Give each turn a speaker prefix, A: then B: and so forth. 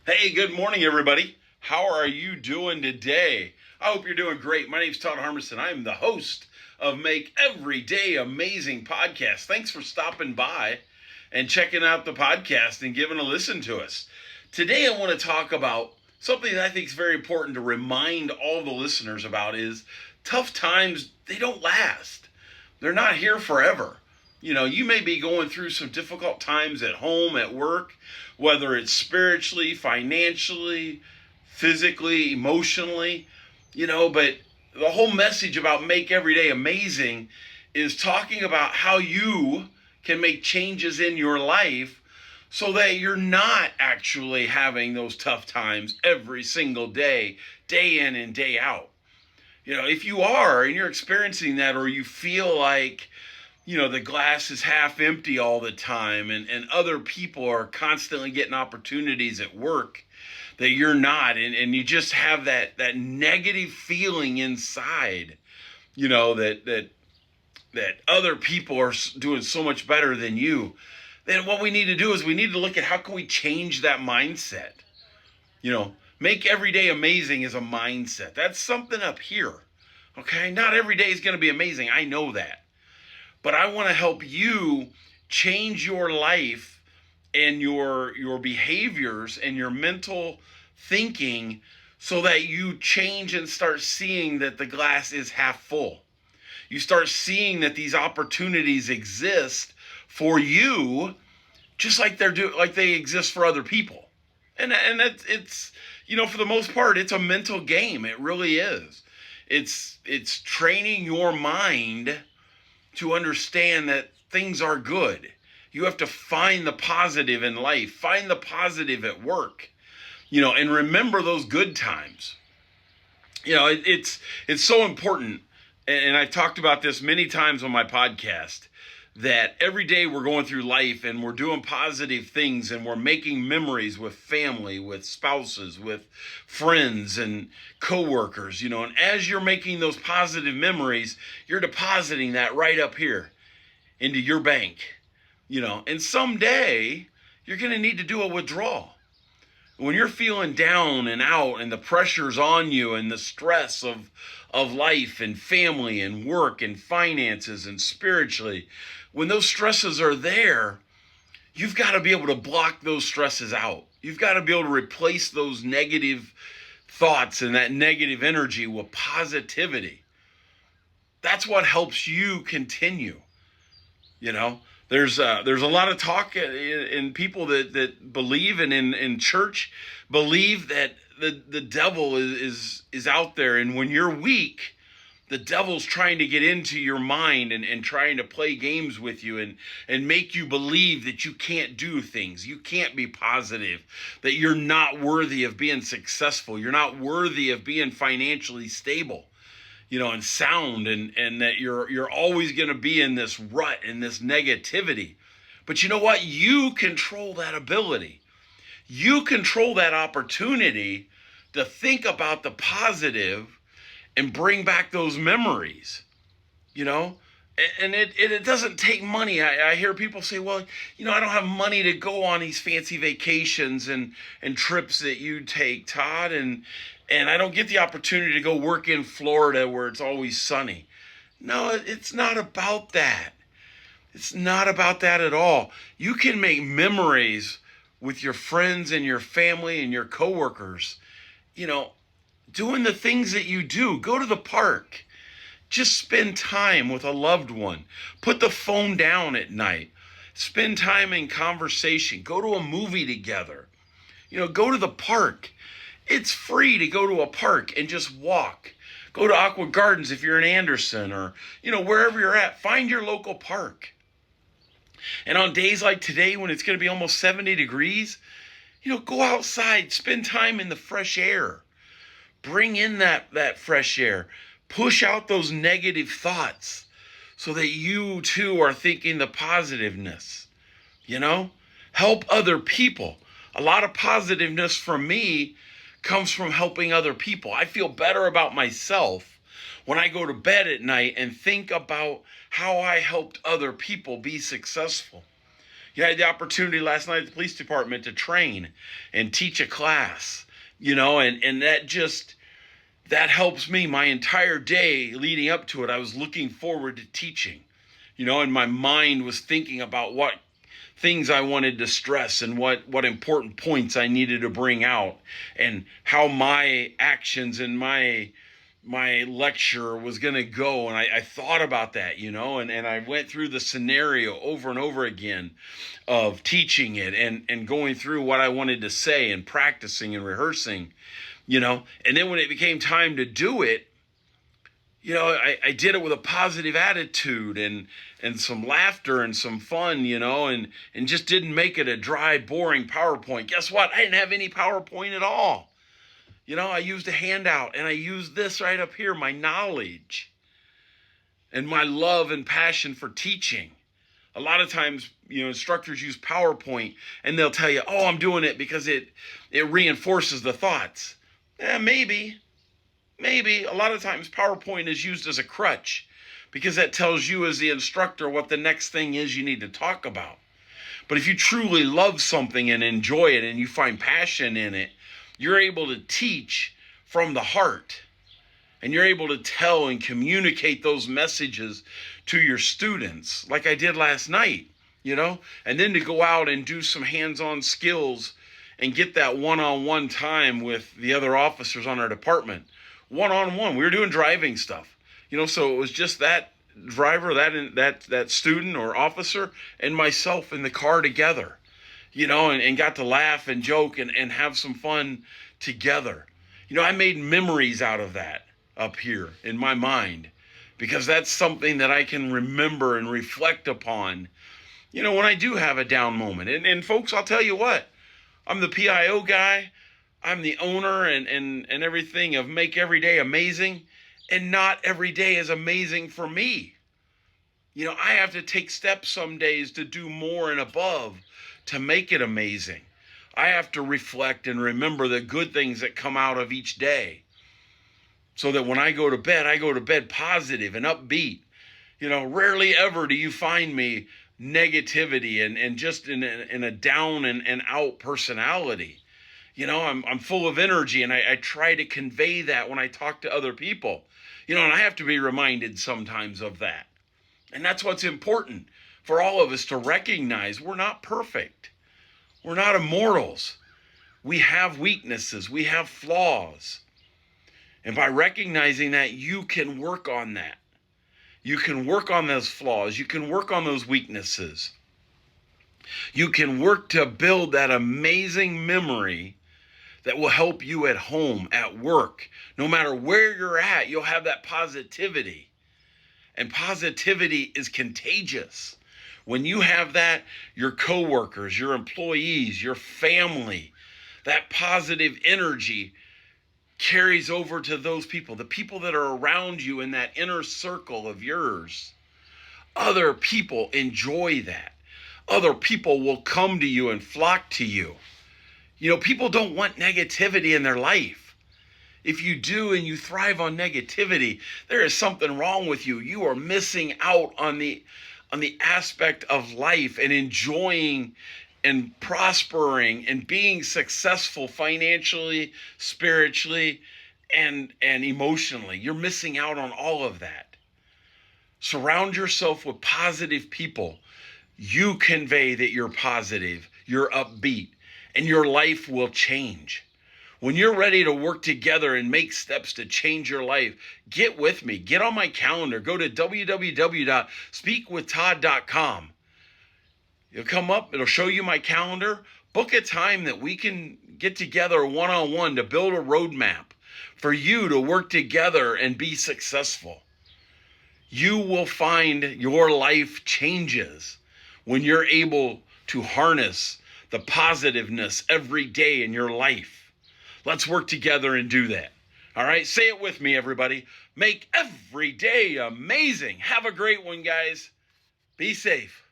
A: Hey, good morning, everybody. How are you doing today? I hope you're doing great. My name's Todd Harmison. I'm the host of Make Every Day Amazing podcast. Thanks for stopping by and checking out the podcast and giving a listen to us. Today, I want to talk about something that I think is very important to remind all the listeners about is tough times, they don't last. They're not here forever. You may be going through some difficult times at home, at work, whether it's spiritually, financially, physically, emotionally, but the whole message about Make Every Day Amazing is talking about how you can make changes in your life so that you're not actually having those tough times every single day, day in and day out. If you are and you're experiencing that, or you feel like the glass is half empty all the time, and other people are constantly getting opportunities at work that you're not, and you just have that negative feeling inside, that other people are doing so much better than you, then what we need to do is we need to look at how can we change that mindset. Make every day amazing is a mindset. That's something up here. Okay, not every day is going to be amazing. I know that. But I want to help you change your life and your behaviors and your mental thinking so that you change and start seeing that the glass is half full. You start seeing that these opportunities exist for you just like they exist for other people. And it's for the most part it's a mental game. It really is. It's training your mind to understand that things are good. You have to find the positive in life, find the positive at work, and remember those good times. It's so important, and I've talked about this many times on my podcast, that every day we're going through life and we're doing positive things and we're making memories with family, with spouses, with friends and coworkers, and as you're making those positive memories, you're depositing that right up here into your bank, and someday you're going to need to do a withdrawal. When you're feeling down and out and the pressure's on you and the stress of life and family and work and finances and spiritually, when those stresses are there, you've got to be able to block those stresses out. You've got to be able to replace those negative thoughts and that negative energy with positivity. That's what helps you continue. There's a lot of talk in people that believe, and in church believe that the devil is out there, and when you're weak, the devil's trying to get into your mind and trying to play games with you and make you believe that you can't do things, you can't be positive, that you're not worthy of being successful, you're not worthy of being financially stable, and sound, and that you're always going to be in this rut and this negativity. But you know what? You control that ability. You control that opportunity to think about the positive and bring back those memories, and it doesn't take money. I hear people say, well, I don't have money to go on these fancy vacations and trips that you take, Todd, and I don't get the opportunity to go work in Florida where it's always sunny. No, it's not about that. It's not about that at all. You can make memories with your friends and your family and your coworkers, doing the things that you do. Go to the park. Just spend time with a loved one. Put the phone down at night. Spend time in conversation. Go to a movie together. Go to the park. It's free to go to a park and just walk. Go to Aqua Gardens if you're in Anderson, or, wherever you're at. Find your local park. And on days like today when it's going to be almost 70 degrees, go outside. Spend time in the fresh air. Bring in that fresh air. Push out those negative thoughts so that you too are thinking the positiveness. Help other people. A lot of positiveness from me comes from helping other people. I feel better about myself when I go to bed at night and think about how I helped other people be successful. You had the opportunity last night at the police department to train and teach a class, and that helps me my entire day leading up to it. I was looking forward to teaching, and my mind was thinking about what things I wanted to stress and what important points I needed to bring out, and how my actions and my lecture was going to go. And I thought about that, and I went through the scenario over and over again of teaching it and going through what I wanted to say and practicing and rehearsing, and then when it became time to do it, I did it with a positive attitude and some laughter and some fun, and just didn't make it a dry, boring PowerPoint. Guess what? I didn't have any PowerPoint at all. I used a handout, and I used this right up here, my knowledge and my love and passion for teaching. A lot of times, instructors use PowerPoint, and they'll tell you, oh, I'm doing it because it reinforces the thoughts. Maybe. A lot of times PowerPoint is used as a crutch because that tells you as the instructor what the next thing is you need to talk about. But if you truly love something and enjoy it and you find passion in it, you're able to teach from the heart, and you're able to tell and communicate those messages to your students like I did last night, and then to go out and do some hands-on skills and get that one-on-one time with the other officers on our department. One-on-one. We were doing driving stuff, so it was just that driver, that student or officer, and myself in the car together, and got to laugh and joke and have some fun together. I made memories out of that up here in my mind, because that's something that I can remember and reflect upon, when I do have a down moment. And folks, I'll tell you what, I'm the PIO guy. I'm the owner and everything of Make Every Day Amazing, and not every day is amazing for me. I have to take steps some days to do more and above to make it amazing. I have to reflect and remember the good things that come out of each day, so that when I go to bed positive and upbeat. Rarely ever do you find me negativity and just in a down and out personality. I'm full of energy, and I try to convey that when I talk to other people. And I have to be reminded sometimes of that. And that's what's important for all of us to recognize. We're not perfect. We're not immortals. We have weaknesses. We have flaws. And by recognizing that, you can work on that. You can work on those flaws. You can work on those weaknesses. You can work to build that amazing memory that will help you at home, at work. No matter where you're at, you'll have that positivity. And positivity is contagious. When you have that, your coworkers, your employees, your family, that positive energy carries over to those people, the people that are around you in that inner circle of yours. Other people enjoy that. Other people will come to you and flock to you. People don't want negativity in their life. If you do and you thrive on negativity, there is something wrong with you. You are missing out on the aspect of life and enjoying and prospering and being successful financially, spiritually, and emotionally. You're missing out on all of that. Surround yourself with positive people. You convey that you're positive, you're upbeat, and your life will change. When you're ready to work together and make steps to change your life, get with me. Get on my calendar. Go to www.speakwithtodd.com. It'll come up. It'll show you my calendar. Book a time that we can get together one-on-one to build a roadmap for you to work together and be successful. You will find your life changes when you're able to harness the positiveness every day in your life. Let's work together and do that. All right, say it with me, everybody. Make every day amazing. Have a great one, guys. Be safe.